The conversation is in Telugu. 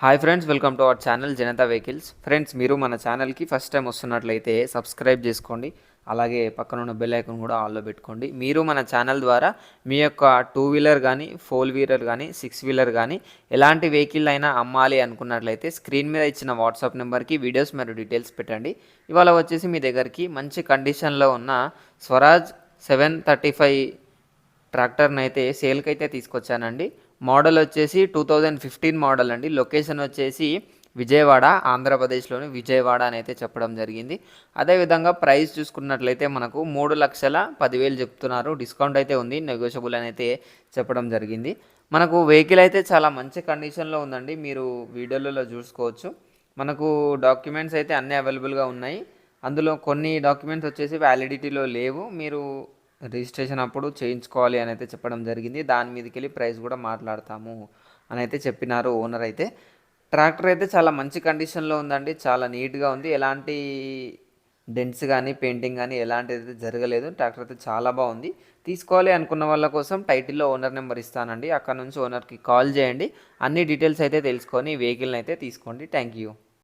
Hi friends, welcome to our channel Janata vehicles. Friends, మీరు మన ఛానల్కి ఫస్ట్ టైం వస్తున్నట్లయితే సబ్స్క్రైబ్ చేసుకోండి. అలాగే పక్కన ఉన్న బెల్ ఐకాన్ కూడా ఆన్లో పెట్టుకోండి. మీరు మన ఛానల్ ద్వారా మీ యొక్క 2 వీలర్ కానీ 4 వీలర్ కానీ 6 వీలర్ కానీ ఎలాంటి వెహికల్ అయినా అమ్మాలి అనుకున్నట్లయితే స్క్రీన్ మీద ఇచ్చిన వాట్సాప్ నెంబర్కి వీడియోస్ మరియు డీటెయిల్స్ పెట్టండి. ఇవాళ వచ్చేసి మీ దగ్గరికి మంచి కండిషన్లో ఉన్న స్వరాజ్ 735 ట్రాక్టర్ని అయితే సేల్కి అయితే తీసుకొచ్చానండి. మోడల్ వచ్చేసి 2015 మోడల్ అండి. లొకేషన్ వచ్చేసి విజయవాడ, ఆంధ్రప్రదేశ్లోని విజయవాడ అని అయితే చెప్పడం జరిగింది. అదేవిధంగా ప్రైస్ చూసుకున్నట్లయితే మనకు 3,10,000 చెప్తున్నారు. డిస్కౌంట్ అయితే ఉంది, నెగోషియబుల్ అని అయితే చెప్పడం జరిగింది. మనకు వెహికల్ అయితే చాలా మంచి కండిషన్లో ఉందండి. మీరు వీడియోలలో చూసుకోవచ్చు. మనకు డాక్యుమెంట్స్ అయితే అన్నీ అవైలబుల్గా ఉన్నాయి. అందులో కొన్ని డాక్యుమెంట్స్ వచ్చేసి వ్యాలిడిటీలో లేవు. మీరు రిజిస్ట్రేషన్ అప్పుడు చేయించుకోవాలి అని అయితే చెప్పడం జరిగింది. దాని మీదకి వెళ్ళి ప్రైస్ కూడా మాట్లాడతాము అని అయితే చెప్పినారు ఓనర్ అయితే. ట్రాక్టర్ అయితే చాలా మంచి కండిషన్లో ఉందండి. చాలా నీట్గా ఉంది. ఎలాంటి డెంట్స్ కానీ పెయింటింగ్ కానీ ఎలాంటిది జరగలేదు. ట్రాక్టర్ అయితే చాలా బాగుంది. తీసుకోవాలి అనుకున్న వాళ్ళ కోసం టైటిల్లో ఓనర్ నెంబర్ ఇస్తానండి. అక్కడ నుంచి ఓనర్కి కాల్ చేయండి. అన్ని డీటెయిల్స్ అయితే తెలుసుకొని వెహికల్ని అయితే తీసుకోండి. Thank you.